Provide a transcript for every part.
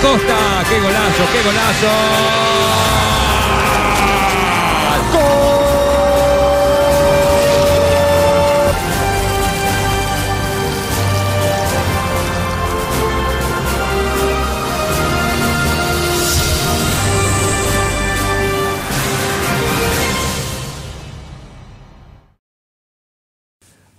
Acosta. ¡Qué golazo, qué golazo! ¡Gol!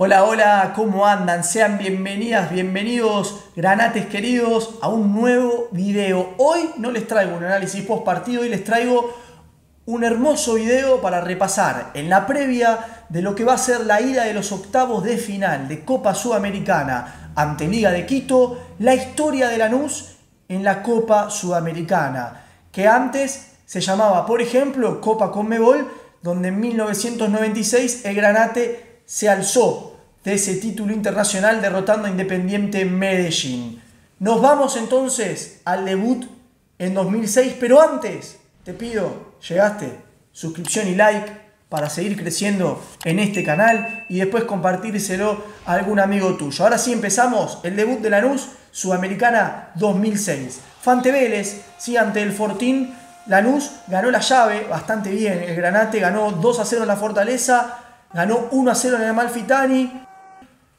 Hola, hola, ¿cómo andan? Sean bienvenidas, bienvenidos, granates queridos, a un nuevo video. Hoy no les traigo un análisis post partido, hoy les traigo un hermoso video para repasar en la previa de lo que va a ser la ida de los octavos de final de Copa Sudamericana ante Liga de Quito, la historia de Lanús en la Copa Sudamericana, que antes se llamaba, por ejemplo, Copa Conmebol, donde en 1996 el Granate se alzó de ese título internacional derrotando a Independiente Medellín. Nos vamos entonces al debut en 2006, pero antes te pido, llegaste, suscripción y like para seguir creciendo en este canal y después compartírselo a algún amigo tuyo. Ahora sí empezamos el debut de Lanús, Sudamericana 2006. Fante Vélez, sí, ante el Fortín, Lanús ganó la llave bastante bien. El Granate ganó 2-0 en la Fortaleza, ganó 1-0 en el Amalfitani.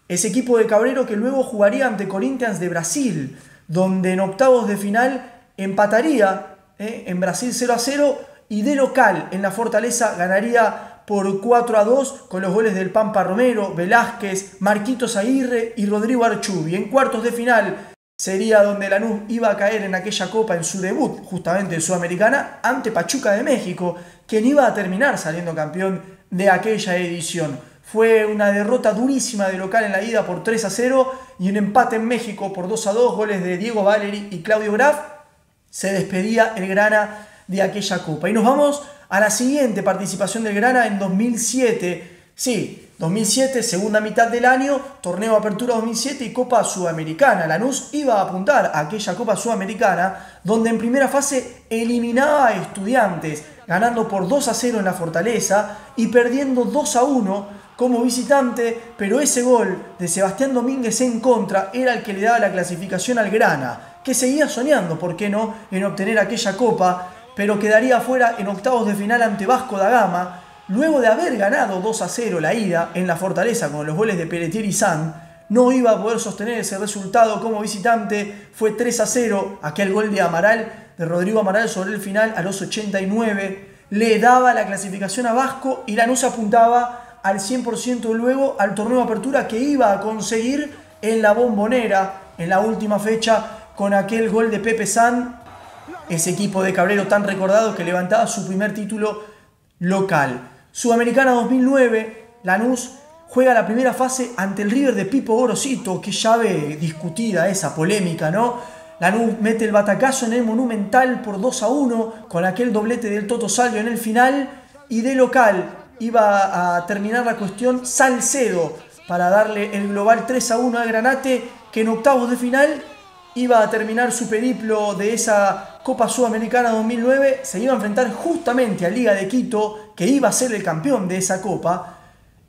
Ese equipo de Cabrero que luego jugaría ante Corinthians de Brasil, donde en octavos de final empataría en Brasil 0-0 y de local en la Fortaleza ganaría por 4-2 con los goles del Pampa Romero, Velázquez, Marquitos Aguirre y Rodrigo Archubi. En cuartos de final sería donde Lanús iba a caer en aquella copa en su debut, justamente en Sudamericana, ante Pachuca de México, quien iba a terminar saliendo campeón de aquella edición. Fue una derrota durísima de local en la ida por 3-0 y un empate en México por 2-2, goles de Diego Valeri y Claudio Graf. Se despedía el Grana de aquella copa. Y nos vamos a la siguiente participación del Grana en 2007. Sí, 2007, segunda mitad del año, torneo Apertura 2007 y Copa Sudamericana. Lanús iba a apuntar a aquella Copa Sudamericana donde en primera fase eliminaba a Estudiantes, ganando por 2-0 en la Fortaleza y perdiendo 2-1 como visitante, pero ese gol de Sebastián Domínguez en contra era el que le daba la clasificación al Grana, que seguía soñando, ¿por qué no?, en obtener aquella copa, pero quedaría fuera en octavos de final ante Vasco da Gama, luego de haber ganado 2-0 la ida en la Fortaleza con los goles de Pelletier y San. No iba a poder sostener ese resultado como visitante, fue 3-0, aquel gol de Amaral, de Rodrigo Amaral sobre el final a los 89, le daba la clasificación a Vasco y Lanús apuntaba al 100% luego al torneo de Apertura que iba a conseguir en la Bombonera en la última fecha con aquel gol de Pepe San, ese equipo de Cabrero tan recordado que levantaba su primer título local. Sudamericana 2009, Lanús juega la primera fase ante el River de Pipo Gorosito, qué llave discutida esa, polémica, ¿no? Lanús mete el batacazo en el Monumental por 2-1 con aquel doblete del Toto Salvio en el final y de local iba a terminar la cuestión Salcedo para darle el global 3-1 al Granate, que en octavos de final iba a terminar su periplo de esa Copa Sudamericana 2009. Se iba a enfrentar justamente a Liga de Quito, que iba a ser el campeón de esa copa,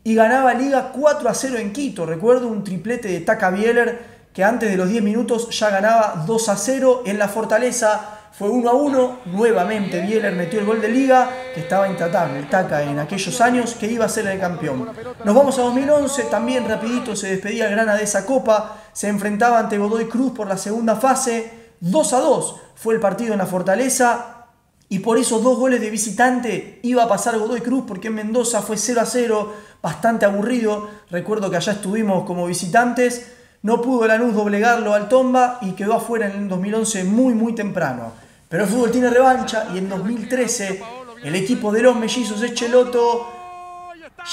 y ganaba Liga 4-0 en Quito. Recuerdo un triplete de Taca Bieler que antes de los 10 minutos ya ganaba 2-0 en la Fortaleza. Fue 1-1, nuevamente Bieler metió el gol de Liga, que estaba intratable el Taca en aquellos años, que iba a ser el campeón. Nos vamos a 2011, también rapidito se despedía el Grana de esa copa, se enfrentaba ante Godoy Cruz por la segunda fase, 2-2 fue el partido en la Fortaleza, y por esos dos goles de visitante iba a pasar Godoy Cruz, porque en Mendoza fue 0-0, bastante aburrido. Recuerdo que allá estuvimos como visitantes. No pudo Lanús doblegarlo al Tomba y quedó afuera en el 2011 muy temprano. Pero el fútbol tiene revancha y en 2013 el equipo de los mellizos Echeloto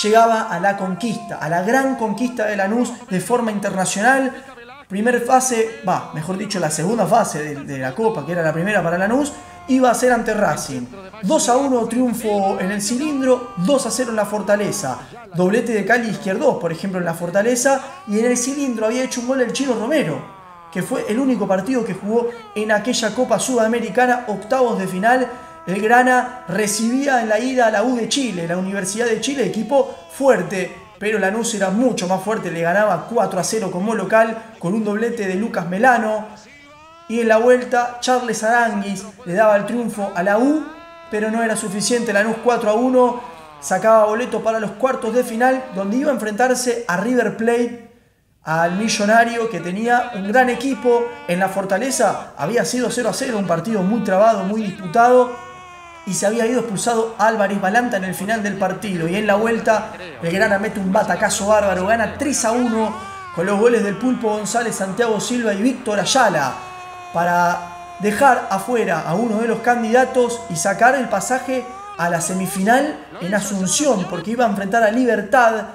llegaba a la conquista, a la gran conquista de Lanús de forma internacional. Primera fase, mejor dicho, la segunda fase de la Copa, que era la primera para Lanús, iba a ser ante Racing. 2-1 triunfo en el Cilindro, 2-0 en la Fortaleza. Doblete de Cali Izquierdos, por ejemplo, en la Fortaleza. Y en el Cilindro había hecho un gol el Chino Romero, que fue el único partido que jugó en aquella Copa Sudamericana, octavos de final. El Grana recibía en la ida a la U de Chile, la Universidad de Chile, equipo fuerte, pero Lanús era mucho más fuerte, le ganaba 4-0 como local, con un doblete de Lucas Melano. y en la vuelta Charles Aranguis le daba el triunfo a la U, pero no era suficiente. Lanús 4-1 sacaba boleto para los cuartos de final, donde iba a enfrentarse a River Plate, al Millonario, que tenía un gran equipo. En la Fortaleza había sido 0-0, un partido muy trabado, muy disputado, y se había ido expulsado Álvarez Balanta en el final del partido. Y en la vuelta Belgrano mete un batacazo bárbaro, gana 3-1 con los goles del Pulpo González, Santiago Silva y Víctor Ayala, para dejar afuera a uno de los candidatos y sacar el pasaje a la semifinal en Asunción, porque iba a enfrentar a Libertad,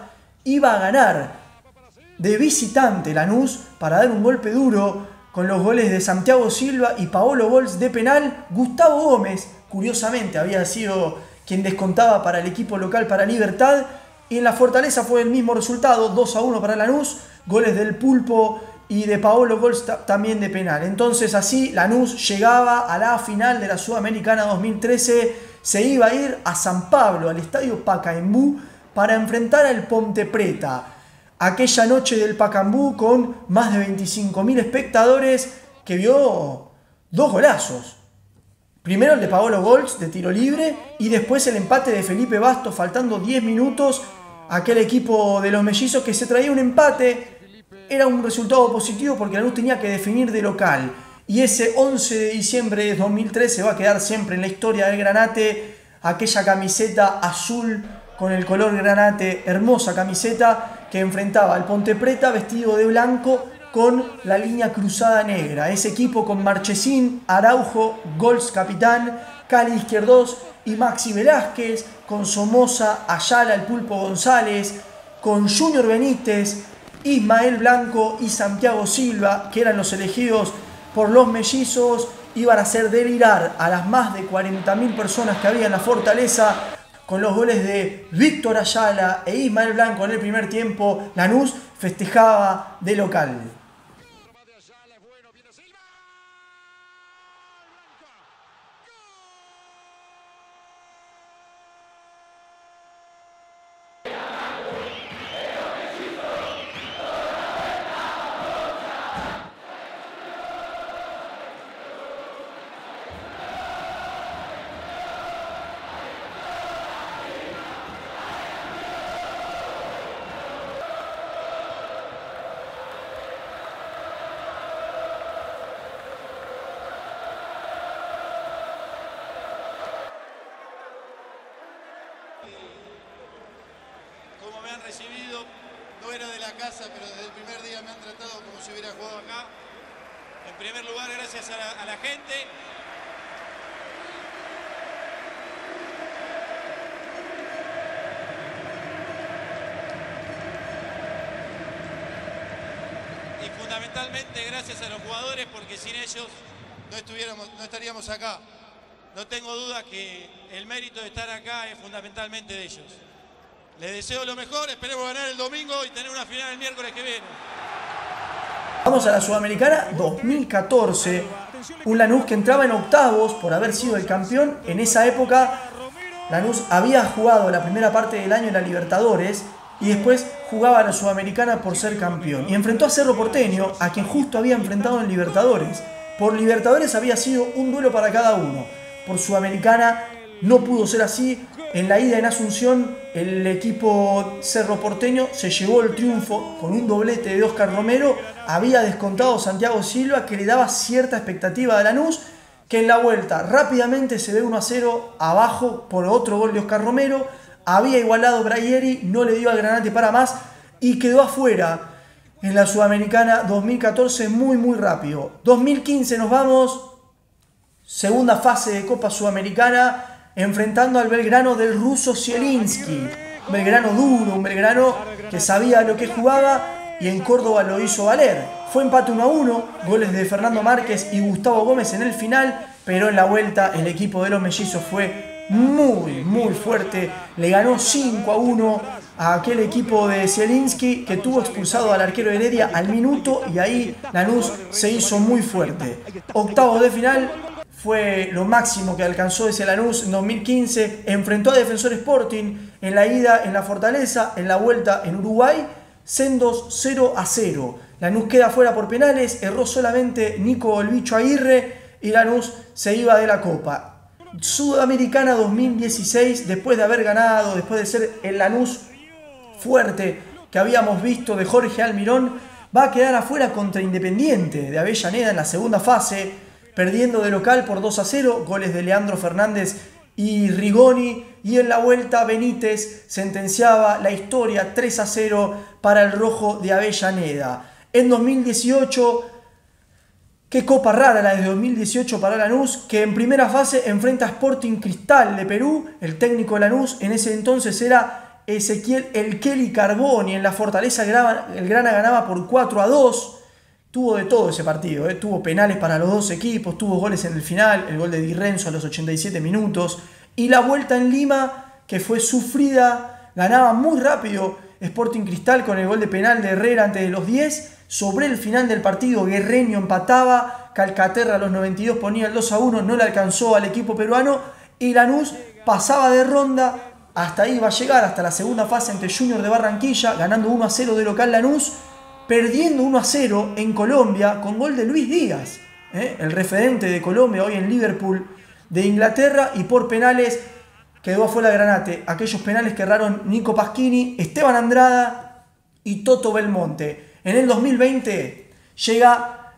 iba a ganar de visitante Lanús para dar un golpe duro con los goles de Santiago Silva y Paolo Bols de penal. Gustavo Gómez, curiosamente, había sido quien descontaba para el equipo local, para Libertad, y en la Fortaleza fue el mismo resultado, 2-1 para Lanús, goles del Pulpo y de Paolo Bols también de penal. Entonces así Lanús llegaba a la final de la Sudamericana 2013, se iba a ir a San Pablo, al estadio Pacaembu, para enfrentar al Ponte Preta. Aquella noche del Pacaembu con más de 25.000 espectadores, que vio dos golazos. Primero el de Paolo Bols de tiro libre y después el empate de Felipe Bastos faltando 10 minutos. Aquel equipo de los mellizos que se traía un empate era un resultado positivo porque Lanús tenía que definir de local. Y ese 11 de diciembre de 2013 va a quedar siempre en la historia del Granate, aquella camiseta azul con el color granate, hermosa camiseta que enfrentaba al Ponte Preta vestido de blanco con la línea cruzada negra. Ese equipo con Marchesín, Araujo, Gols capitán, Cali Izquierdos y Maxi Velázquez, con Somoza, Ayala, el Pulpo González, con Junior Benítez, Ismael Blanco y Santiago Silva, que eran los elegidos por los mellizos. Iban a hacer delirar a las más de 40.000 personas que había en la Fortaleza con los goles de Víctor Ayala e Ismael Blanco en el primer tiempo. Lanús festejaba de local. Como me han recibido, no era de la casa, pero desde el primer día me han tratado como si hubiera jugado acá. En primer lugar, gracias a la gente. Y fundamentalmente gracias a los jugadores, porque sin ellos no estaríamos acá. No tengo duda que el mérito de estar acá es fundamentalmente de ellos. Les deseo lo mejor, esperemos ganar el domingo y tener una final el miércoles que viene. Vamos a la Sudamericana 2014, un Lanús que entraba en octavos por haber sido el campeón. En esa época Lanús había jugado la primera parte del año en la Libertadores y después jugaba la Sudamericana por ser campeón. Y enfrentó a Cerro Porteño, a quien justo había enfrentado en Libertadores. Por Libertadores había sido un duelo para cada uno. Por Sudamericana no pudo ser así. En la ida en Asunción, el equipo Cerro Porteño se llevó el triunfo con un doblete de Oscar Romero. Había descontado Santiago Silva, que le daba cierta expectativa a Lanús, que en la vuelta rápidamente se ve 1-0 abajo por otro gol de Oscar Romero. Había igualado Braieri, no le dio al Granate para más y quedó afuera en la Sudamericana 2014 muy rápido. 2015 nos vamos, segunda fase de Copa Sudamericana, enfrentando al Belgrano del ruso Zielinski. Un Belgrano duro, un Belgrano que sabía lo que jugaba y en Córdoba lo hizo valer. Fue empate 1-1, goles de Fernando Márquez y Gustavo Gómez en el final, pero en la vuelta el equipo de los mellizos fue muy fuerte. Le ganó 5-1 a aquel equipo de Zielinski, que tuvo expulsado al arquero Heredia al minuto, y ahí Lanús se hizo muy fuerte. Octavos de final fue lo máximo que alcanzó ese Lanús en 2015. Enfrentó a Defensor Sporting en la ida en la Fortaleza, en la vuelta en Uruguay, sendos 0-0. Lanús queda fuera por penales, erró solamente Nico el Bicho Aguirre y Lanús se iba de la Copa. Sudamericana 2016, después de haber ganado, después de ser el Lanús fuerte que habíamos visto de Jorge Almirón, va a quedar afuera contra Independiente de Avellaneda en la segunda fase, perdiendo de local por 2-0, goles de Leandro Fernández y Rigoni, y en la vuelta Benítez sentenciaba la historia 3-0 para el rojo de Avellaneda. En 2018, qué copa rara la de 2018 para Lanús, que en primera fase enfrenta a Sporting Cristal de Perú. El técnico de Lanús en ese entonces era Ezequiel El Kelly Carboni. En la Fortaleza el Grana ganaba por 4-2. Tuvo de todo ese partido, tuvo penales para los dos equipos, tuvo goles en el final, el gol de Di Renzo a los 87 minutos. Y la vuelta en Lima, que fue sufrida, ganaba muy rápido Sporting Cristal con el gol de penal de Herrera antes de los 10. Sobre el final del partido, Guerreño empataba, Calcaterra a los 92 ponía el 2-1, no le alcanzó al equipo peruano y Lanús pasaba de ronda, hasta ahí va a llegar, hasta la segunda fase ante Junior de Barranquilla, ganando 1-0 de local Lanús, perdiendo 1-0 en Colombia con gol de Luis Díaz, el referente de Colombia, hoy en Liverpool de Inglaterra, y por penales quedó afuera Granate. Aquellos penales que erraron Nico Pasquini, Esteban Andrada y Toto Belmonte. En el 2020 llega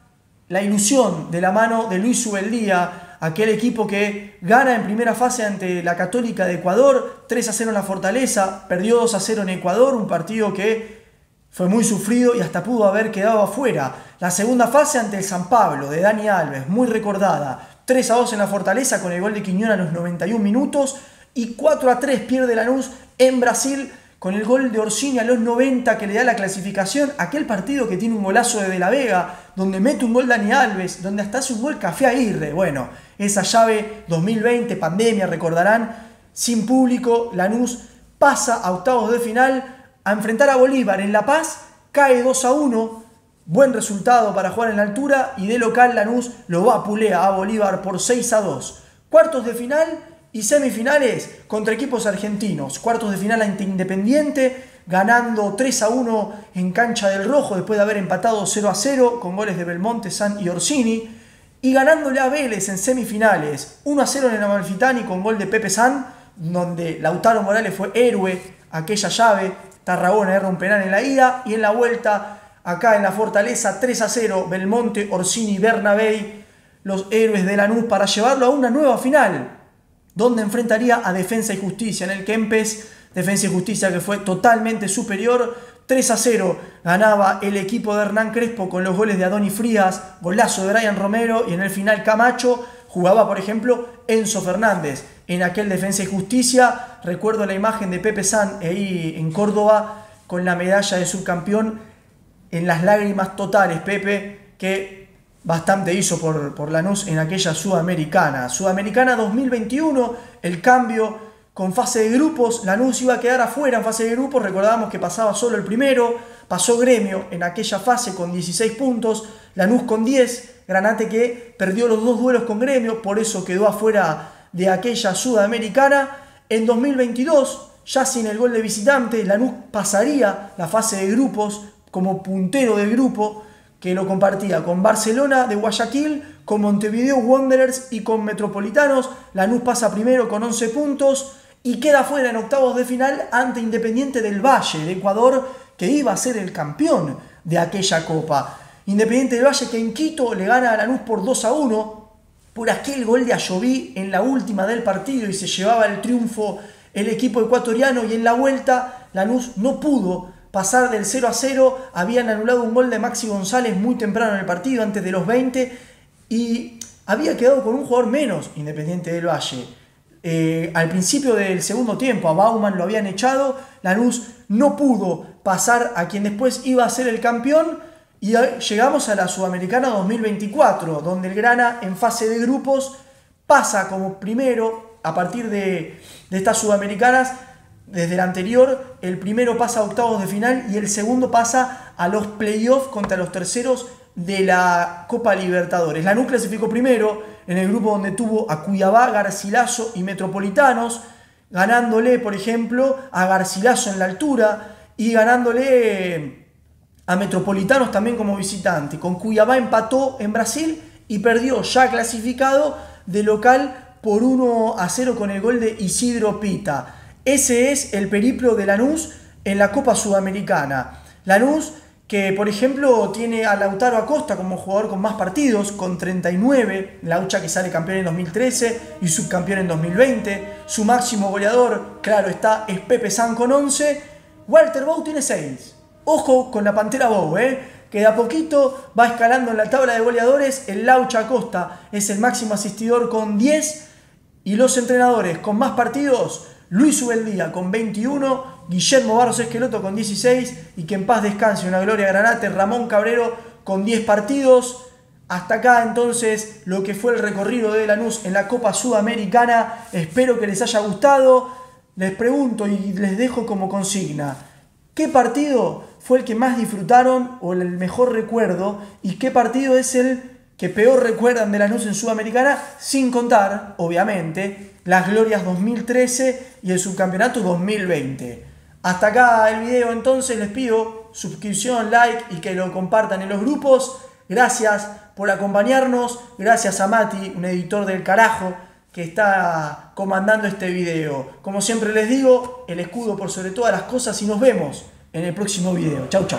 la ilusión de la mano de Luis Ubeldía, aquel equipo que gana en primera fase ante la Católica de Ecuador, 3-0 en la Fortaleza, perdió 2-0 en Ecuador, un partido que fue muy sufrido y hasta pudo haber quedado afuera. La segunda fase ante el San Pablo de Dani Alves, muy recordada, 3-2 en la Fortaleza con el gol de Quiñón a los 91 minutos y 4-3 pierde Lanús en Brasil con el gol de Orsini a los 90 que le da la clasificación. Aquel partido que tiene un golazo de la Vega, donde mete un gol Dani Alves, donde hasta hace un gol Café Aguirre. Bueno, esa llave 2020, pandemia, recordarán, sin público, Lanús pasa a octavos de final a enfrentar a Bolívar en La Paz, cae 2-1, buen resultado para jugar en la altura, y de local Lanús lo vapulea a Bolívar por 6-2. Cuartos de final y semifinales contra equipos argentinos. Cuartos de final ante Independiente, ganando 3-1 en cancha del Rojo después de haber empatado 0-0 con goles de Belmonte, San y Orsini. Y ganándole a Vélez en semifinales, 1-0 en el Amalfitani con gol de Pepe San, donde Lautaro Morales fue héroe aquella llave. Tarragona erra un penal en la ida, y en la vuelta, acá en la Fortaleza, 3-0, Belmonte, Orsini, Bernabei, los héroes de Lanús, para llevarlo a una nueva final, donde enfrentaría a Defensa y Justicia en el Kempes. Defensa y Justicia que fue totalmente superior, 3-0 ganaba el equipo de Hernán Crespo con los goles de Adonis Frías, golazo de Brian Romero, y en el final Camacho. Jugaba, por ejemplo, Enzo Fernández en aquel Defensa y Justicia. Recuerdo la imagen de Pepe San ahí en Córdoba con la medalla de subcampeón, en las lágrimas totales. Pepe, que bastante hizo por Lanús en aquella Sudamericana. Sudamericana 2021, el cambio con fase de grupos. Lanús iba a quedar afuera en fase de grupos. Recordábamos que pasaba solo el primero. Pasó Gremio en aquella fase con 16 puntos. Lanús con 10. Granate que perdió los dos duelos con Gremio, por eso quedó afuera de aquella Sudamericana. En 2022, ya sin el gol de visitante, Lanús pasaría la fase de grupos como puntero del grupo, que lo compartía con Barcelona de Guayaquil, con Montevideo Wanderers y con Metropolitanos. Lanús pasa primero con 11 puntos y queda fuera en octavos de final ante Independiente del Valle de Ecuador, que iba a ser el campeón de aquella copa. Independiente del Valle que en Quito le gana a Lanús por 2-1 por aquel gol de Ayoví en la última del partido, y se llevaba el triunfo el equipo ecuatoriano. Y en la vuelta Lanús no pudo pasar del 0-0, habían anulado un gol de Maxi González muy temprano en el partido, antes de los 20, y había quedado con un jugador menos Independiente del Valle. Al principio del segundo tiempo a Bauman lo habían echado. Lanús no pudo pasar a quien después iba a ser el campeón. Y llegamos a la Sudamericana 2024, donde el Grana en fase de grupos pasa como primero a partir de estas Sudamericanas. Desde la anterior, el primero pasa a octavos de final y el segundo pasa a los playoffs contra los terceros de la Copa Libertadores. Lanús clasificó primero en el grupo donde tuvo a Cuiabá, Garcilaso y Metropolitanos, ganándole, por ejemplo, a Garcilaso en la altura y ganándole a Metropolitanos también como visitante. Con Cuiabá empató en Brasil y perdió, ya clasificado, de local por 1-0 con el gol de Isidro Pita. Ese es el periplo de Lanús en la Copa Sudamericana. Lanús que, por ejemplo, tiene a Lautaro Acosta como jugador con más partidos, con 39, Laucha que sale campeón en 2013 y subcampeón en 2020. Su máximo goleador, claro está, es Pepe San con 11. Walter Bou tiene 6. Ojo con la Pantera Bou, que de a poquito va escalando en la tabla de goleadores. El Laucha Acosta es el máximo asistidor con 10. Y los entrenadores con más partidos, Luis Ubeldía con 21, Guillermo Barros Esqueloto con 16 y que en paz descanse, una gloria Granate, Ramón Cabrero con 10 partidos. Hasta acá entonces lo que fue el recorrido de Lanús en la Copa Sudamericana. Espero que les haya gustado. Les pregunto y les dejo como consigna: ¿qué partido fue el que más disfrutaron o el mejor recuerdo? ¿Y qué partido es el que peor recuerdan de Lanús en Sudamericana? Sin contar, obviamente, las glorias 2013 y el subcampeonato 2020. Hasta acá el video, entonces les pido suscripción, like y que lo compartan en los grupos. Gracias por acompañarnos. Gracias a Mati, un editor del carajo, que está comandando este video. Como siempre les digo, el escudo por sobre todas las cosas y nos vemos en el próximo video. Chau, chau.